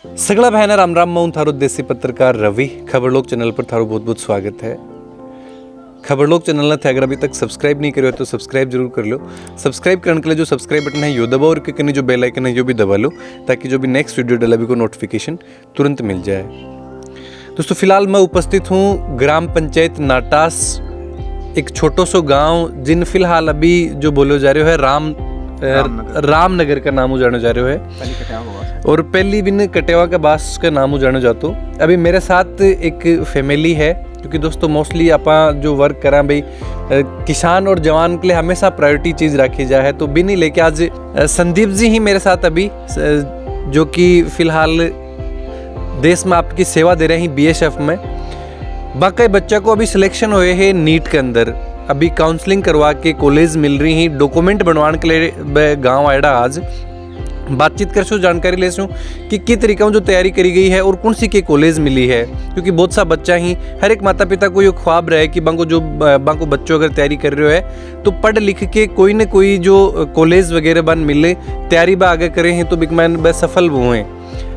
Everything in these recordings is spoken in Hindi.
सगड़ा बहना राम राम। मैं थारो देसी पत्रकार रवि। खबरलोक चैनल पर थारो बहुत बहुत स्वागत है। खबरलोक चैनल ने अगर अभी तक सब्सक्राइब नहीं करो तो सब्सक्राइब जरूर कर लो। सब्सक्राइब करने के लिए जो सब्सक्राइब बटन है यो दबाओ और कहीं जो बेल आइकन है यो भी दबा लो ताकि जो भी नेक्स्ट वीडियो डाला भी को नोटिफिकेशन तुरंत मिल जाए। दोस्तों फिलहाल मैं उपस्थित हूँ ग्राम पंचायत नाटास, एक छोटो सो गाँव जिन फिलहाल अभी जो बोलो जा रहे हो है रामनगर का नाम जानो जा रहे हो और पहली बिन कटेवा के बास का नाम जानो जातो। अभी मेरे साथ एक फैमिली है क्योंकि दोस्तों मोस्टली आपा जो वर्क करा भाई किसान और जवान के लिए हमेशा प्रायोरिटी चीज़ रखी जाए है। तो भी नहीं लेके आज संदीप जी ही मेरे साथ अभी जो कि फिलहाल देश में आपकी सेवा दे रहे हैं BSF में। बाकी बच्चा को अभी सिलेक्शन हुए हैं नीट के अंदर, अभी काउंसलिंग करवा के कॉलेज मिल रही हैं, डॉक्यूमेंट बनवाने के लिए गांव आया आज बातचीत कर जानकारी ले कि तरीका जो तैयारी करी गई है और कौन सी के कॉलेज मिली है। क्योंकि बहुत सा बच्चा ही हर एक माता पिता को ये ख्वाब रहे कि बांको बच्चों अगर तैयारी कर रहे हो तो पढ़ लिख के कोई न कोई जो कॉलेज वगैरह बन मिले तैयारी बा आगे करे हैं तो बिगमैन ब सफल हुए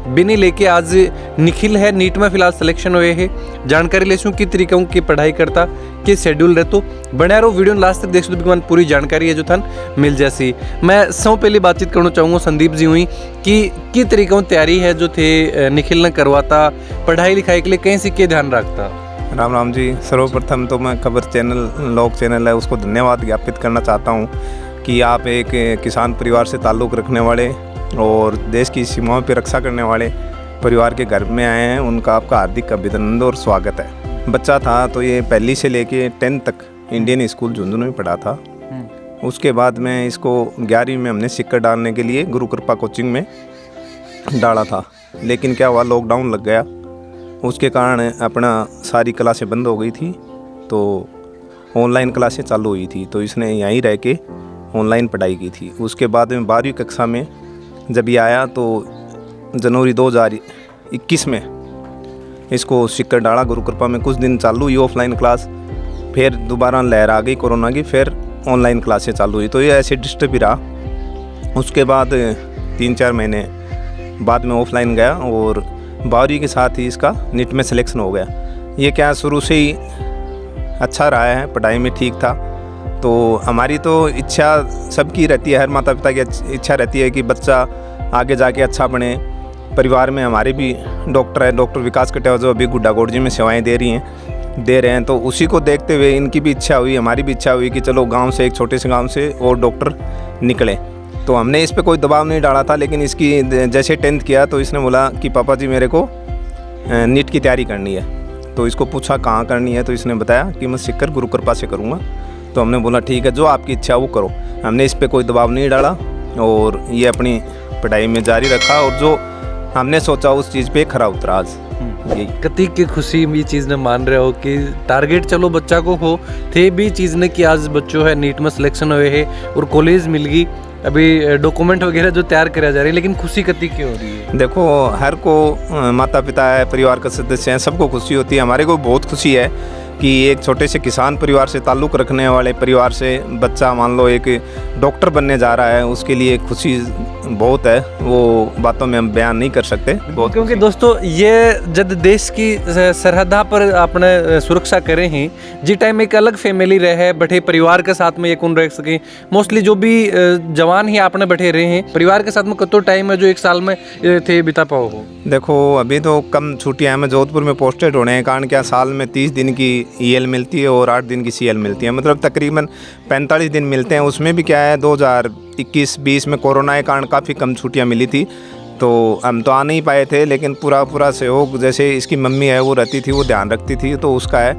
बिनी लेके आज निखिल है नीट में फिलहाल सिलेक्शन हुए हैं। जानकारी ले कि तरीकों की पढ़ाई करता के शेड्यूल रहे तो बना रहो वीडियो लास्ट तक देख लो पूरी जानकारी है जो थान मिल जैसी। मैं सब पहले बातचीत करना चाहूँगा संदीप जी हुई कि तरीकों तैयारी है जो थे निखिल ने करवाता पढ़ाई लिखाई के लिए कहीं से के ध्यान रखता। राम राम जी। सर्वप्रथम तो मैं खबर चैनल लोक चैनल है उसको धन्यवाद ज्ञापित करना चाहता हूँ कि आप एक किसान परिवार से ताल्लुक़ रखने वाले और देश की सीमाओं पर रक्षा करने वाले परिवार के घर में आए हैं। उनका आपका हार्दिक अभिनंदन और स्वागत है। बच्चा था तो ये पहली से लेके 10th तक इंडियन स्कूल झुंझुनू में पढ़ा था। उसके बाद में इसको 11वीं में हमने सिक्कर डालने के लिए गुरु कृपा कोचिंग में डाला था, लेकिन क्या हुआ लॉकडाउन लग गया, उसके कारण अपना सारी क्लासें बंद हो गई थी तो ऑनलाइन क्लासें चालू हुई थी। तो इसने यहीं रह के ऑनलाइन पढ़ाई की थी। उसके बाद में 12वीं कक्षा में जब ये आया तो जनवरी 2021 में इसको सिक्कर डाला गुरु कृपा में। कुछ दिन चालू हुई ऑफलाइन क्लास, फिर दोबारा लहर आ गई कोरोना की, फिर ऑनलाइन क्लासें चालू हुई। तो ये ऐसे डिस्टर्ब ही रहा। उसके बाद 3-4 महीने बाद में ऑफलाइन गया और 12वीं के साथ ही इसका नीट में सिलेक्शन हो गया। ये क्या शुरू से ही अच्छा रहा है, पढ़ाई में ठीक था। तो हमारी तो इच्छा सबकी रहती है, हर माता पिता की इच्छा रहती है कि बच्चा आगे जाके अच्छा बने। परिवार में हमारे भी डॉक्टर है, डॉक्टर विकास कटेवा जो अभी गुड्डागोड़ जी में सेवाएं दे रहे हैं। तो उसी को देखते हुए इनकी भी इच्छा हुई, हमारी भी इच्छा हुई कि चलो गांव से, एक छोटे से गांव से और डॉक्टर निकले। तो हमने इस पर कोई दबाव नहीं डाला था, लेकिन इसकी जैसे 10th किया तो इसने बोला कि पापा जी मेरे को नीट की तैयारी करनी है। तो इसको पूछा कहाँ करनी है तो इसने बताया कि मैं सिक्कर गुरु कृपा से करूँगा। तो हमने बोला ठीक है, जो आपकी इच्छा वो करो। हमने इस पर कोई दबाव नहीं डाला और ये अपनी पढ़ाई में जारी रखा और जो हमने सोचा उस चीज़ पे खरा उतरा। आज यही कति की खुशी ये चीज़ ने मान रहे हो कि टारगेट चलो बच्चा को हो थे भी चीज़ ने कि आज बच्चों है नीट में सिलेक्शन हुए है और कॉलेज मिल गई। अभी डॉक्यूमेंट वगैरह जो तैयार करा जा रही है, लेकिन खुशी कति की हो रही है। देखो हर को माता पिता है, परिवार का सदस्य हैं, सबको खुशी होती है। हमारे को बहुत खुशी है कि एक छोटे से किसान परिवार से ताल्लुक़ रखने वाले परिवार से बच्चा मान लो एक डॉक्टर बनने जा रहा है, उसके लिए खुशी बहुत है। वो बातों में हम बयान नहीं कर सकते बहुत, क्योंकि दोस्तों ये जब देश की सरहदा पर अपने सुरक्षा करें ही जी टाइम एक अलग फैमिली रहे बैठे परिवार के साथ में ये कौन रह सके। मोस्टली जो भी जवान ही आपने बैठे रहे हैं परिवार के साथ में कतो टाइम है जो एक साल में थे बिता पाओ हो। देखो अभी तो कम छुट्टियाँ हैं, जोधपुर में पोस्टेड होने हैं, कारण क्या साल में 30 दिन की EL मिलती है और 8 दिन की CL मिलती है, मतलब तकरीबन 45 दिन मिलते हैं। उसमें भी क्या है 2021-20 में कोरोना के कारण काफ़ी कम छुट्टियां मिली थी तो हम तो आ नहीं पाए थे, लेकिन पूरा सहयोग जैसे इसकी मम्मी है वो रहती थी, वो ध्यान रखती थी। तो उसका है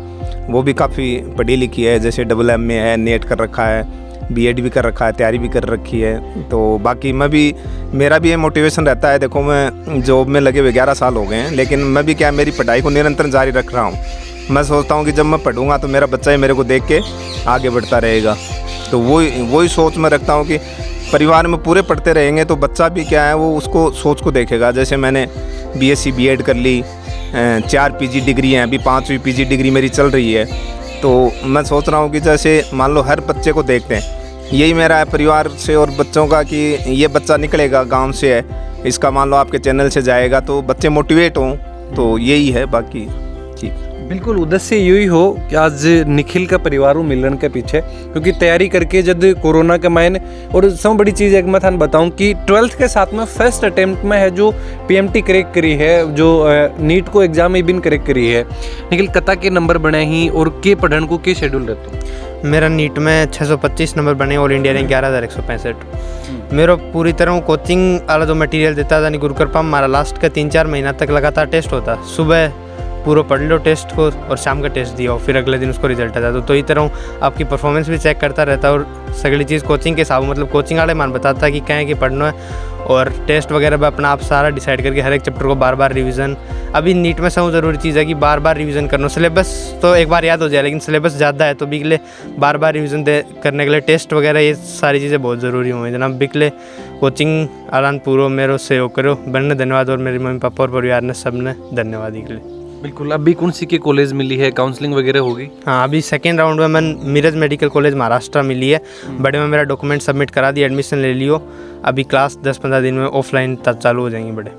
वो भी काफ़ी पढ़ी लिखी है, जैसे MA है, नेट कर रखा है, BEd भी कर रखा है, तैयारी भी कर रखी है। तो बाकी मेरा भी ये मोटिवेशन रहता है। देखो मैं जॉब में लगे हुए 11 साल हो गए हैं, लेकिन मैं भी क्या मेरी पढ़ाई को निरंतर जारी रख रहा हूँ। मैं सोचता हूँ कि जब मैं पढ़ूंगा तो मेरा बच्चा ही मेरे को देख के आगे बढ़ता रहेगा। तो वही सोच मैं रखता हूँ कि परिवार में पूरे पढ़ते रहेंगे तो बच्चा भी क्या है वो उसको सोच को देखेगा। जैसे मैंने BSc BEd कर ली, 4 PG डिग्री हैं, अभी 5वीं PG डिग्री मेरी चल रही है। तो मैं सोच रहा हूँ कि जैसे मान लो हर बच्चे को देखते हैं, यही मेरा है परिवार से और बच्चों का कि ये बच्चा निकलेगा गांव से है, इसका मान लो आपके चैनल से जाएगा तो बच्चे मोटिवेट हों, तो यही है। बाकी ठीक बिल्कुल उद्देश्य यही हो कि आज निखिल का परिवार मिलन के पीछे, क्योंकि तैयारी करके जब कोरोना के मायने, और सब बड़ी चीज़ एक मैं थान बताऊं कि 12th के साथ में फर्स्ट अटेम्प्ट में है जो पीएमटी क्रैक करी है, जो नीट को एग्जाम में बिन क्रैक करी है। निखिल कता के नंबर बने ही और के पढ़न को के शेड्यूल रहते? मेरा नीट में 625 नंबर बने, ऑल इंडिया रैंक 11,165। मेरा पूरी तरह कोचिंग वाला जो मटेरियल देता था नहीं गुरुकृपा, हमारा लास्ट का 3-4 महीना तक लगातार टेस्ट होता। सुबह पूरा पढ़ लो टेस्ट को और शाम का टेस्ट दिया, फिर अगले दिन उसको रिजल्ट आता। तो इस तरह आपकी परफॉर्मेंस भी चेक करता रहता और सगली चीज़ कोचिंग के हिसाब, मतलब कोचिंग वाले मान बताता कि कहें कि पढ़ना है, और टेस्ट वगैरह भी अपना आप सारा डिसाइड करके हर एक चैप्टर को बार बार रिवीजन। अभी नीट में सबसे ज़रूरी चीज़ है कि बार बार रिवीजन करना। सिलेबस तो एक बार याद हो जाए, लेकिन सिलेबस ज़्यादा है तो बिकले बार बार रिवीजन करने के लिए टेस्ट वगैरह ये सारी चीज़ें बहुत ज़रूरी हुई जनाब। बिकले कोचिंग आलान पूरा मेरे सहयोग करो, बनने धन्यवाद, और मेरे मम्मी पापा और परिवार ने सब ने धन्यवाद के लिए। बिल्कुल। अभी कौन सी के कॉलेज मिली है, काउंसलिंग वगैरह होगी? हाँ, अभी सेकेंड राउंड में मैं मिरज मेडिकल कॉलेज महाराष्ट्र मिली है। बड़े में मेरा डॉक्यूमेंट सबमिट करा दिया, एडमिशन ले लियो। अभी क्लास 10-15 दिन में ऑफलाइन चालू हो जाएंगे बड़े।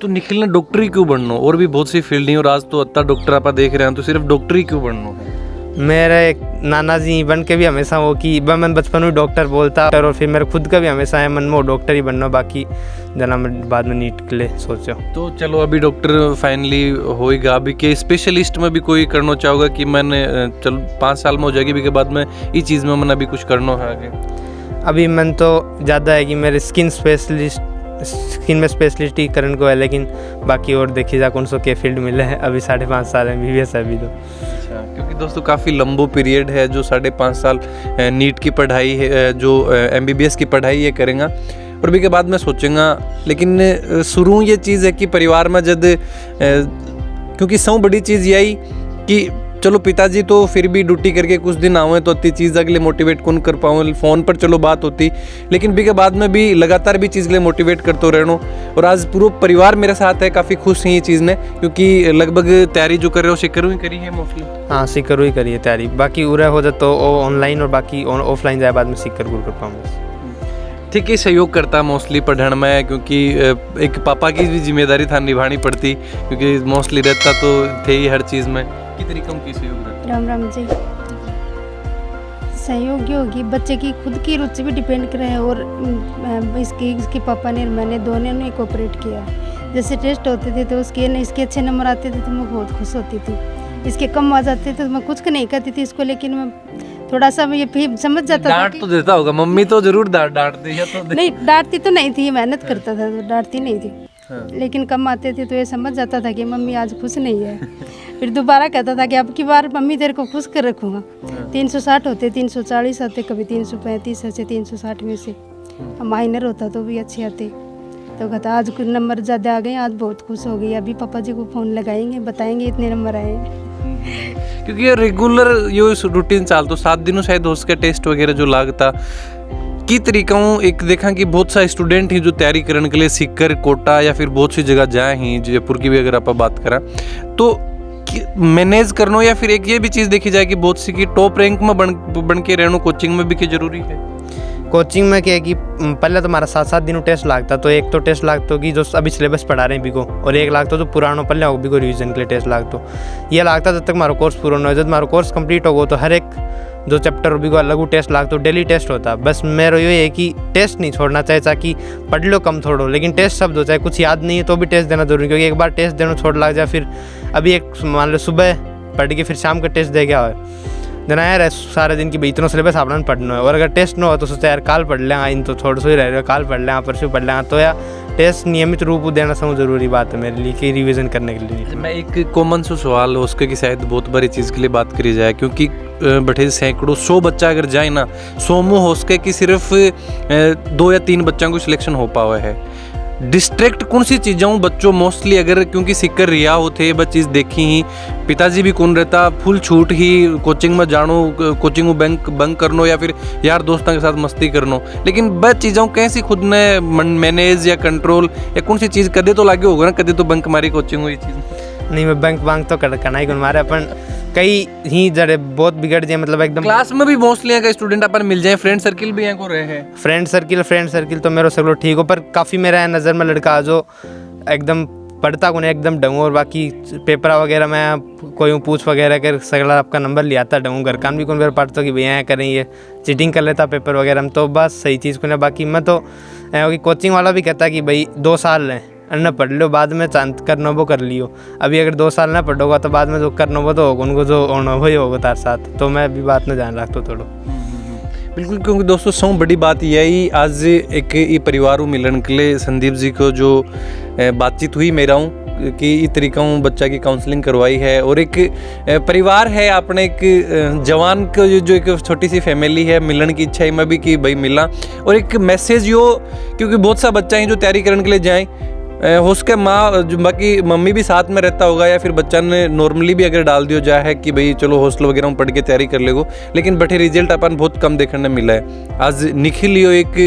तो निखिल ने डॉक्टरी क्यों बनना, और भी बहुत सी फील्ड नहीं, और आज तो अत्ता डॉक्टर आप देख रहे हैं, तो सिर्फ डॉक्टरी क्यों बनना है? मेरे नाना जी बन के भी हमेशा वो कि मैं बचपन में डॉक्टर बोलता, और फिर मेरे खुद का भी हमेशा है मन में वो डॉक्टर ही बनना। बाकी जना मैं बाद में नीट के लिए सोचा। तो चलो अभी डॉक्टर फाइनली होएगा, अभी के स्पेशलिस्ट में भी कोई करना चाहोगा कि मैंने चलो 5 साल में हो जाएगी, के बाद में इस चीज़ में मैंने अभी कुछ करना है आगे? अभी मन तो ज़्यादा है कि मेरे स्किन में स्पेशलिस्ट ही करने को है, लेकिन बाकी और देखिए जा कौन सो के फील्ड मिले हैं। अभी 5.5 साल MBBS है अभी तो। अच्छा, क्योंकि दोस्तों काफ़ी लंबो पीरियड है जो 5.5 साल नीट की पढ़ाई है, जो MBBS की पढ़ाई ये करेंगे, और भी के बाद मैं सोचूंगा। लेकिन शुरू ये चीज़ है कि परिवार में जब क्योंकि सब बड़ी चीज़ यही कि चलो पिताजी तो फिर भी ड्यूटी करके कुछ दिन आवे तो इतनी चीज़ के लिए मोटिवेट कौन कर पाऊँ, फ़ोन पर चलो बात होती, लेकिन भी के बाद में भी लगातार भी चीज़ के लिए मोटिवेट करते रहना। और आज पूरा परिवार मेरे साथ है, काफ़ी खुश है ये चीज़ ने, क्योंकि लगभग तैयारी जो कर रहे हो सिकरू ही करी है मोस्टली। हाँ, सिकरू ही करी है तैयारी, बाकी उरे हो जाए तो ऑनलाइन, और बाकी ऑफलाइन जाए बाद में सिकर गुर कर पाऊँगा। ठीक है, सहयोग करता मोस्टली पढ़ने में, क्योंकि एक पापा की भी जिम्मेदारी था निभानी पड़ती, क्योंकि मोस्टली रहता तो थे ही हर चीज़ में। की तरीका की सहयोग रहता? राम राम जी। सहयोग होगी, बच्चे की खुद की रुचि भी डिपेंड करे है, और इसके पापा ने मैंने दोनों ने कोऑपरेट किया। जैसे टेस्ट होते थे तो इसके अच्छे नंबर आते थे तो मैं बहुत खुश होती थी, इसके कम आ जाते थे तो मैं कुछ नहीं कहती थी इसको, लेकिन मैं थोड़ा सा ये फिर समझ जाता था। डांट तो देता होगा मम्मी, तो जरूर डांटती है तो नहीं, डांटती तो नहीं थी, मेहनत करता था तो डांटती नहीं थी। हाँ। लेकिन कम आते थे तो ये समझ जाता था कि मम्मी आज खुश नहीं है। फिर दोबारा कहता था कि अब की बार मम्मी तेरे को खुश कर रखूँगा। 360 होते, 340 आते, कभी 335 ऐसे 360 में से माइनर होता तो भी अच्छे आते। तो कहता आज कुछ नंबर ज़्यादा आ गए, आज बहुत खुश हो गई, अभी पापा जी को फ़ोन लगाएंगे, बताएंगे इतने नंबर आए। क्योंकि ये रेगुलर यो रूटीन चाल तो 7 दिनों शायद हो सके टेस्ट वगैरह जो लागता की तरीका हूँ। एक देखा कि बहुत सारे स्टूडेंट ही जो तैयारी करने के लिए सीकर, कोटा या फिर बहुत सी जगह जाए ही, जयपुर की भी अगर आप बात करें तो मैनेज करना, या फिर एक ये भी चीज़ देखी जाए कि बहुत सी की टॉप रैंक में बन के रहना कोचिंग में भी क्या जरूरी है? कोचिंग में क्या है कि पहले तो हमारा 7-7 दिनों टेस्ट लागता, तो एक तो टेस्ट लागता कि जो अभी सिलेबस पढ़ा रहे हैं बिको, और एक लागता तो पुराना पहले हो बिको रिवीजन के लिए टेस्ट लागता। ये लागता जब तक हमारा कोर्स पूरा ना हो, जब हमारा कोर्स कंप्लीट होगा तो हर एक जो चैप्टर भी को अलग टेस्ट लागता, तो डेली टेस्ट होता। बस मेरा ये है कि टेस्ट नहीं छोड़ना चाहिए, ताकि पढ़ लो कम थोड़ो, लेकिन टेस्ट शब्द हो चाहे कुछ याद नहीं है तो भी टेस्ट देना जरूरी, क्योंकि एक बार टेस्ट देना छोड़ लग जाए, फिर अभी एक मान लो सुबह पढ़ के फिर शाम का टेस्ट दे गया हो जना यार सारे दिन की इतना सिलेबस आपने पढ़ना है, और अगर टेस्ट ना हो तो सोचा यार काल पढ़ लेंगे, इन तो थोड़ा सा ही रह रहे हो, काल पढ़ लेंगे, परसों पढ़ लेंगे, तो यार टेस्ट नियमित रूप देना सब जरूरी बात है मेरे लिए कि रिवीजन करने के लिए। मैं एक कॉमन सा सवाल हो उसके कि शायद बहुत बड़ी चीज़ के लिए बात करी जाए, क्योंकि बैठे सैकड़ों 100 बच्चा अगर जाए ना, 100 में हो सके कि सिर्फ 2 या 3 बच्चों को सिलेक्शन हो पावा है। डिस्ट्रैक्ट कौन सी चीज़ों बच्चों मोस्टली अगर क्योंकि सीकर रिया होते बस चीज़ देखी ही, पिताजी भी कौन रहता फुल छूट ही कोचिंग में जानो, कोचिंग में बंक करनो या फिर यार दोस्तों के साथ मस्ती करनो, लेकिन बस चीज़ों कैसी खुद ने मैनेज या कंट्रोल या कौन सी चीज़ कदे तो लागे होगा ना, कदे तो बंक मारी कोचिंग हुई चीज़ नहीं, मैं बैंक वांग तो करना ही कौन मारे अपन कई ही जड़े बहुत बिगड़ जाए, मतलब एकदम क्लास में भी मोस्टली यहाँ का स्टूडेंट अपन मिल जाए, फ्रेंड सर्किल भी यहाँ को रहे हैं। फ्रेंड सर्किल तो मेरा सगलो ठीक हो, पर काफ़ी मेरा नज़र में लड़का जो एकदम पढ़ता को नहीं, एकदम डंगू, और बाकी पेपरा वगैरह मैं कोई पूछ वगैरह कर सगला आपका नंबर लिया था डंगू, घर कान भी कौन मेरे पढ़ता कि भैया करें, ये चीटिंग कर लेता पेपर वगैरह में, तो बस सही चीज़ को नहीं। बाकी मैं तो कोचिंग वाला भी कहता कि भाई 2 साल लें न पढ़ लो, बाद में चांद करना वो कर लियो। अभी अगर 2 साल ना पढ़ोगा तो बाद में जो करना वो तो होगा, उनको जो होना वही होगा तार साथ, तो मैं अभी बात में ध्यान रखता हूँ थोड़ा। बिल्कुल, क्योंकि दोस्तों सौ बड़ी बात यही आज एक ये परिवार मिलन के लिए संदीप जी को जो बातचीत हुई मेरा हूँ कि इस तरीका हूँ बच्चा की काउंसलिंग करवाई है, और एक परिवार है अपने एक जवान को जो एक छोटी सी फैमिली है, मिलन की इच्छा है मैं भी कि भाई मिला, और एक मैसेज यो, क्योंकि बहुत सा बच्चा है जो तैयारी करने के लिए जाए हो उसके माँ जो बाकी मम्मी भी साथ में रहता होगा, या फिर बच्चा ने नॉर्मली भी अगर डाल दिया जाए है कि भाई चलो हॉस्टल वगैरह में पढ़ के तैयारी कर लेगो, लेकिन बटे रिजल्ट अपन बहुत कम देखने मिला है। आज निखिल यो एक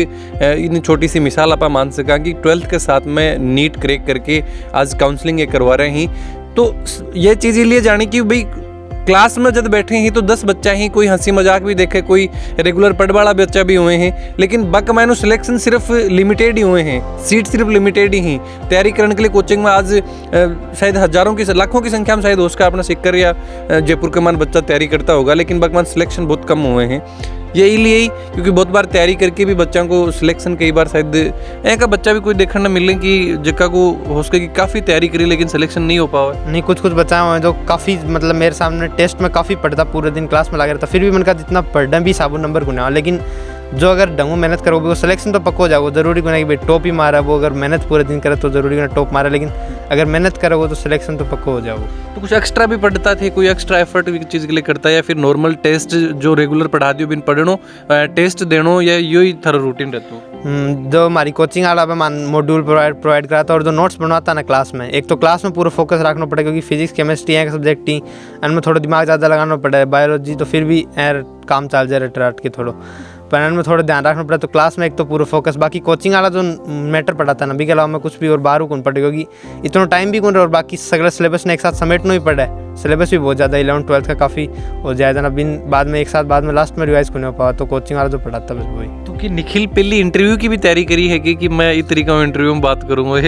इन छोटी सी मिसाल आप मान सका कि 12th के साथ में नीट क्रैक करके आज काउंसलिंग ये करवा रहे हैं। तो ये चीज़ इसलिए जाने कि भाई क्लास में जब बैठे हैं तो 10 बच्चा ही, कोई हंसी मजाक भी देखे, कोई रेगुलर पढ़ वाला बच्चा भी हुए हैं, लेकिन बक मैनु सिलेक्शन सिर्फ लिमिटेड ही हुए हैं, सीट सिर्फ लिमिटेड ही हैं। तैयारी करने के लिए कोचिंग में आज शायद हजारों की लाखों की संख्या में शायद उसका अपना सिक्कर या जयपुर का मान बच्चा तैयारी करता होगा, लेकिन बक मान सिलेक्शन बहुत कम हुए हैं। यही लिए क्योंकि बहुत बार तैयारी करके भी बच्चों को सिलेक्शन कई बार शायद ऐसा बच्चा भी कोई देखने न मिले कि जिसका को हो सके कि काफ़ी तैयारी करी लेकिन सिलेक्शन नहीं हो पावा। नहीं, कुछ बच्चा हुए हैं जो काफ़ी, मतलब मेरे सामने टेस्ट में काफ़ी पढ़ता, पूरे दिन क्लास में लगा रहता, फिर भी मैंने कहा जितना पढ़ना भी साबुन नंबर गुना, लेकिन जो अगर ढंगू मेहनत करोगे वो सिलेक्शन तो पक्का हो जाएगा। जरूरी को नहीं कि भाई टॉप ही मारा, वो अगर मेहनत पूरे दिन करे तो जरूरी को ना टॉप मारा, लेकिन अगर मेहनत करोगे तो सिलेक्शन तो पक्का हो जाओगे। तो कुछ एक्स्ट्रा भी पढ़ता थे, कोई एक्स्ट्रा एफर्ट चीज़ के लिए करता है, या फिर नॉर्मल टेस्ट जो रेगुलर पढ़ा दियो बिन पढ़नो टेस्ट देनो, या यो ही थारा रूटीन रहता? जो हमारी कोचिंग वाला मॉड्यूल प्रोवाइड कराता और जो नोट्स बनवाता ना क्लास में, एक तो क्लास में पूरा फोकस रखना पड़ेगा क्योंकि फिजिक्स केमिस्ट्री है सब्जेक्ट ही, इनमें थोड़ा दिमाग ज़्यादा लगाना पड़े, बायोलॉजी तो फिर भी यार काम चल जाए रट के थोड़ा, पर इनमें थोड़ा ध्यान रखना पड़ा। तो क्लास में एक तो पूरा फोकस, बाकी कोचिंग वाला जो मैटर पढ़ाता ना, अभी के अलावा मैं कुछ भी और बाहर कौन पड़े, क्योंकि इतना टाइम भी कौन रहा, और बाकी सगला सिलेबस ने एक साथ समेटना ही पड़ा है। सिलेबस भी बहुत ज़्यादा 11th-12th का काफ़ी हो जाएगा ना, बिन बाद में एक साथ बाद में लास्ट में रिवाइज को नहीं हो पाया, तो कोचिंग वाला जो पढ़ाता बस वही। तो कि निखिल पहली इंटरव्यू की भी तैयारी करी है कि मैं इस तरीका में इंटरव्यू में बात करूँगा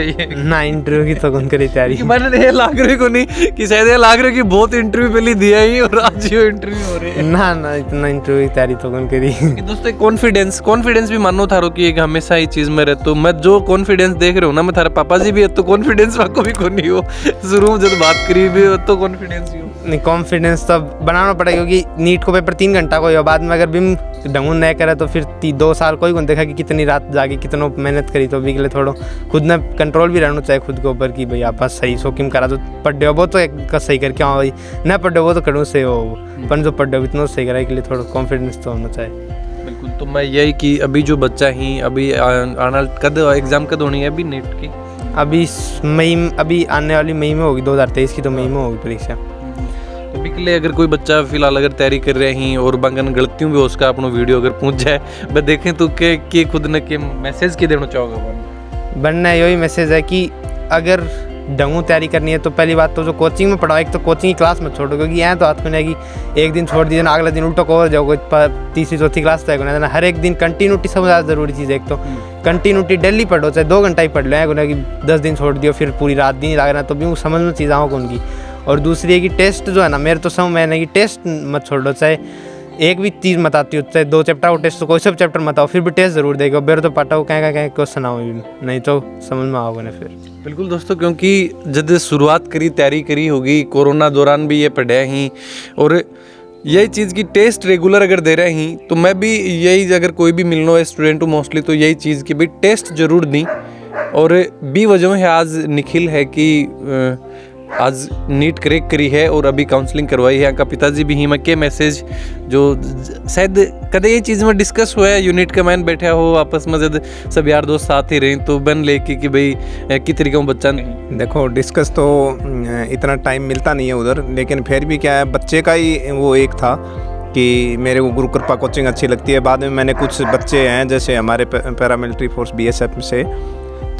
ना, इंटरव्यू की तो कौन करी तैयारी, मैंने ये लाग रही को नहीं कि शायद ये लाग रही कि बहुत इंटरव्यू पहले दिया ही और आज ये इंटरव्यू हो रहे हैं। ना इतना इंटरव्यू की तैयारी तो कौन करी। दोस्तों कॉन्फिडेंस भी मानो थारो कि एक हमेशा ही चीज में रहते हो, मैं जो कॉन्फिडेंस देख रहा हूँ ना, मैं थारा पापा जी भी है तो कॉन्फिडेंस आपको भी कोई नहीं हो, शुरू में जब बात करी भी हो तो कॉन्फिडेंस ही हो। नहीं, कॉन्फिडेंस तो बनाना पड़ेगा क्योंकि नीट को पेपर 3 घंटा को हो, बाद में अगर बिम ढंगू नहीं करे तो फिर 2 साल कोई कौन देखा कि कितनी रात जागी कितनों मेहनत करी, तो अभी के लिए थोड़ा खुद ने कंट्रोल भी रहना चाहिए खुद के ऊपर कि भाई आप बस सही सो किम करा, तो पढ़े हो वो तो एक सही करके आओ, न पढ़े वो तो करूँ से हो, पर जो पढ़े हो इतना सही करा के लिए थोड़ा कॉन्फिडेंस तो होना चाहिए। बिल्कुल, तो मैं यही कि अभी जो बच्चा ही अभी आना कद एग्जाम कद होनी है अभी नीट की? अभी आने वाली मई में होगी, 2023 की तो मई में होगी परीक्षा। तो अभी के लिए अगर कोई बच्चा फिलहाल अगर तैयारी कर रहे हैं और बंगन गलतियों भी उसका अपना वीडियो अगर पहुंच जाए मैं देखें तो के खुद ने के मैसेज के देना चाहोगे? बनना यही मैसेज है कि अगर ढंगू तैयारी करनी है तो पहली बात तो जो कोचिंग में पढ़ाओ, एक तो कोचिंग की क्लास में छोड़ो, क्योंकि यहाँ तो हाथ में नहीं कि एक दिन छोड़ दीजिए अगले दिन उल्टा कवर जाओगे, 3री-4थी क्लास तक होना, हर एक दिन कंटिन्यूटी सबसे ज़्यादा ज़रूरी चीज़ है। एक तो कंटिन्यूटी डेली पढ़ो, चाहे 2 घंटा ही पढ़ लो, है कि 10 दिन छोड़ दियो फिर पूरी रात दिन ही लागना, तो भी वो समझ में चीज़ आओ कौन की। और दूसरी है कि टेस्ट जो है ना, मेरे तो समझ में नहीं कि टेस्ट मत छोड़ दो, चाहे एक भी चीज़ मत आती हो, चाहे 2 चैप्टर हो टेस्ट तो कोई सब चैप्टर मत आओ, फिर भी टेस्ट जरूर देगा, बेर तो पाटा हो कहीं क्वेश्चन आओ, नहीं तो समझ में आओगे ना फिर। बिल्कुल दोस्तों, क्योंकि जब शुरुआत करी तैयारी करी होगी कोरोना दौरान भी ये पढ़े ही, और यही चीज़ की टेस्ट रेगुलर अगर दे रहे हैं तो मैं भी यही, अगर कोई भी मिलना है स्टूडेंट मोस्टली तो यही चीज़ की भाई टेस्ट जरूर दी। और भी वजह है आज निखिल है कि आज नीट क्रैक करी है और अभी काउंसलिंग करवाई है। आपका पिताजी भी ही के मैसेज जो शायद कदे ये चीज़ में डिस्कस हुआ है, यूनिट का मैन बैठा हो आपस में, जब सब यार दोस्त साथ ही रहे तो बन लेके कि भाई किस तरीके में बच्चा नहीं। देखो डिस्कस तो इतना टाइम मिलता नहीं है उधर, लेकिन फिर भी क्या है, बच्चे का ही वो एक था कि मेरे को गुरु कृपा कोचिंग अच्छी लगती है। बाद में मैंने कुछ बच्चे हैं जैसे हमारे पैरामिलिट्री फोर्स BSF से,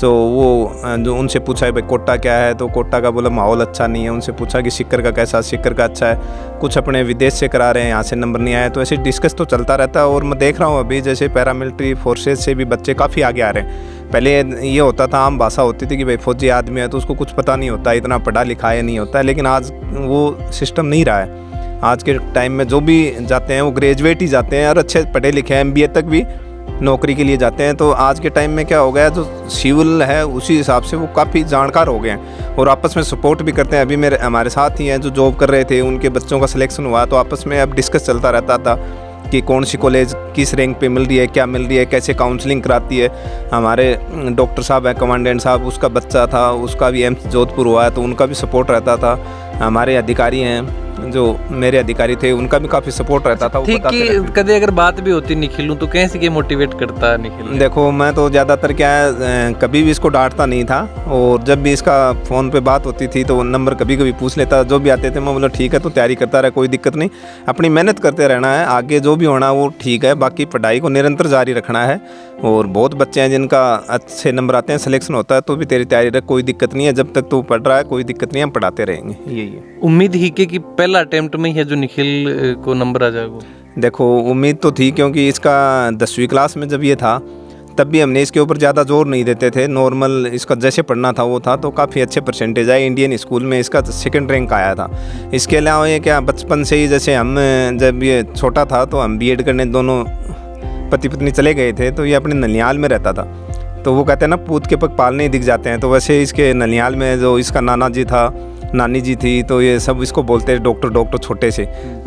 तो वो जो उनसे पूछा है भाई कोटा क्या है, तो कोटा का बोला माहौल अच्छा नहीं है। उनसे पूछा कि सिक्कर का कैसा, सिक्कर का अच्छा है। कुछ अपने विदेश से करा रहे हैं, यहाँ से नंबर नहीं आया। तो ऐसे डिस्कस तो चलता रहता है। और मैं देख रहा हूँ अभी जैसे पैरामिलिट्री फोर्सेज से भी बच्चे काफ़ी आगे आ रहे हैं। पहले ये होता था, आम भाषा होती थी कि भाई फौजी आदमी है तो उसको कुछ पता नहीं होता, इतना पढ़ा लिखा है नहीं होता है। लेकिन आज वो सिस्टम नहीं रहा है। आज के टाइम में जो भी जाते हैं वो ग्रेजुएट ही जाते हैं और अच्छे पढ़े लिखे हैं, MBA तक भी नौकरी के लिए जाते हैं। तो आज के टाइम में क्या हो गया, जो सिविल है उसी हिसाब से वो काफ़ी जानकार हो गए हैं और आपस में सपोर्ट भी करते हैं। अभी हमारे साथ ही हैं जो जॉब कर रहे थे, उनके बच्चों का सिलेक्शन हुआ तो आपस में अब डिस्कस चलता रहता था कि कौन सी कॉलेज किस रैंक पे मिल रही है, क्या मिल रही है, कैसे काउंसलिंग कराती है। हमारे डॉक्टर साहब हैं, कमांडेंट साहब, उसका बच्चा था, उसका भी एम्स जोधपुर हुआ है तो उनका भी सपोर्ट रहता था। हमारे अधिकारी हैं जो मेरे अधिकारी थे, उनका भी काफ़ी सपोर्ट रहता था। वो ठीक बताते कि रहते थे। कभी अगर बात भी होती निखिल तो कैसे के मोटिवेट करता है निखिल? देखो मैं तो ज़्यादातर क्या है, कभी भी इसको डांटता नहीं था और जब भी इसका फ़ोन पे बात होती थी तो नंबर कभी कभी पूछ लेता। जो भी आते थे मैं बोला ठीक है तो तैयारी करता रहा, कोई दिक्कत नहीं, अपनी मेहनत करते रहना है, आगे जो भी होना वो ठीक है, बाकी पढ़ाई को निरंतर जारी रखना है। और बहुत बच्चे हैं जिनका अच्छे नंबर आते हैं, सिलेक्शन होता है तो भी तेरी तैयारी रख, कोई दिक्कत नहीं है, जब तक तू पढ़ रहा है कोई दिक्कत नहीं है, हम पढ़ाते रहेंगे। यही है उम्मीद ही कि पहला अटेम्प्ट में ही है जो निखिल को नंबर आ जाएगा। देखो उम्मीद तो थी, क्योंकि इसका 10वीं क्लास में जब ये था तब भी हमने इसके ऊपर ज़्यादा जोर नहीं देते थे, नॉर्मल इसका जैसे पढ़ना था वो था, तो काफ़ी अच्छे परसेंटेज आए। इंडियन स्कूल में इसका 2nd रैंक आया था। इसके अलावा ये क्या बचपन से ही, जैसे हम जब ये छोटा था तो हम BEd करने दोनों पति पत्नी चले गए थे, तो ये अपने ननिहाल में रहता था। तो वो कहते हैं ना पूत के पग पालने ही दिख जाते हैं, तो वैसे इसके ननिहाल में जो इसका नाना जी था, नानी जी थी, तो ये सब इसको बोलते हैं डॉक्टर डॉक्टर छोटे से।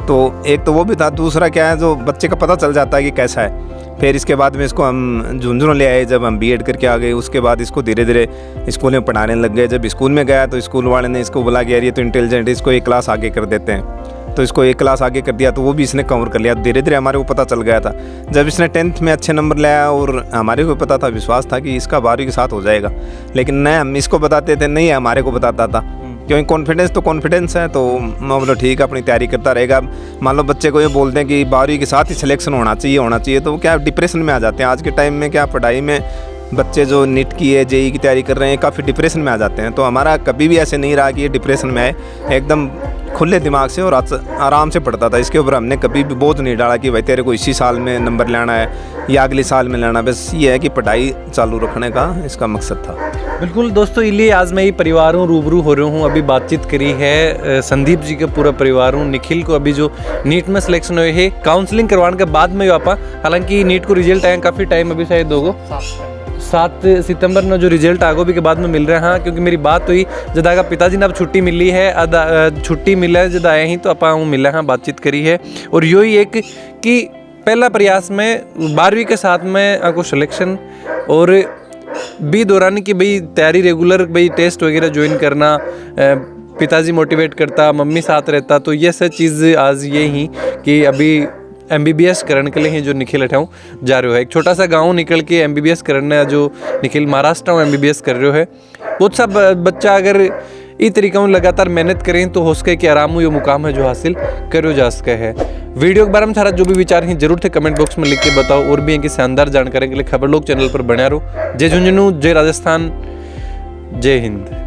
तो एक तो वो भी था, दूसरा क्या है जो बच्चे का पता चल जाता है कि कैसा है। फिर इसके बाद में इसको हम झुंझुनू ले आए, जब हम BEd करके आ गए उसके बाद इसको धीरे धीरे स्कूल में पढ़ाने लग गए। जब स्कूल में गया तो स्कूल वाले ने इसको बोला कि यार ये तो इंटेलिजेंट है, इसको एक क्लास आगे कर देते हैं। तो इसको एक क्लास आगे कर दिया तो वो भी इसने कवर कर लिया। धीरे धीरे हमारे को पता चल गया था। जब इसने 10th में अच्छे नंबर लाया और हमारे को पता था, विश्वास था कि इसका 12वीं के साथ हो जाएगा, लेकिन नहीं हम इसको बताते थे, नहीं हमारे को बताता था, क्योंकि कॉन्फिडेंस तो कॉन्फिडेंस है। तो मैं बोला ठीक है अपनी तैयारी करता रहेगा। मान लो बच्चे को ये बोलते हैं कि 12वीं के साथ ही सिलेक्शन होना चाहिए, तो क्या डिप्रेशन में आ जाते हैं। आज के टाइम में क्या पढ़ाई में बच्चे जो नीट की है, JEE की तैयारी कर रहे हैं, काफ़ी डिप्रेशन में आ जाते हैं। तो हमारा कभी भी ऐसे नहीं रहा कि ये डिप्रेशन में आए, एकदम खुले दिमाग से और आराम से पढ़ता था। इसके ऊपर हमने कभी भी बोझ नहीं डाला कि भाई तेरे को इसी साल में नंबर लाना है या अगले साल में लाना। बस ये है कि पढ़ाई चालू रखने का इसका मकसद था। बिल्कुल दोस्तों, इसलिए आज मैं ये परिवार हूँ, रूबरू हो रहा हूँ। अभी बातचीत करी है संदीप जी का पूरा परिवार हूँ। निखिल को अभी जो नीट में सिलेक्शन हुए है, काउंसलिंग करवाने के बाद में आपा, हालांकि नीट को रिजल्ट आए काफ़ी टाइम अभी शायद होगो 7 सितंबर में जो रिजल्ट आगो भी के बाद में मिल रहे हैं। हाँ, क्योंकि मेरी बात हुई जदा का पिताजी ने अब छुट्टी मिली है, छुट्टी मिला है जदा आए ही तो अपा मिला हाँ, बातचीत करी है। और यो ही एक कि पहला प्रयास में 12वीं के साथ में आपको सिलेक्शन और भी दौरान की भाई तैयारी रेगुलर भाई टेस्ट वगैरह ज्वाइन करना, पिताजी मोटिवेट करता, मम्मी साथ रहता, तो ये सब चीज़ आज ये ही कि अभी MBBS करने के लिए ही जो निखिल हटाऊँ जा रहे हो है। एक छोटा सा गांव निकल के MBBS करना जो निखिल महाराष्ट्र में MBBS कर रहे हो है। बहुत सा बच्चा अगर इस तरीका में लगातार मेहनत करें तो हो सके कि आराम ये मुकाम है जो हासिल करो जा सके है। वीडियो के बारे में थारा जो भी विचार हैं जरूर थे कमेंट बॉक्स में लिख के बताओ। और भी इनकी शानदार जानकारी के लिए खबर लोग चैनल पर बना रहो। जय झुंझुनू, जय राजस्थान, जय हिंद।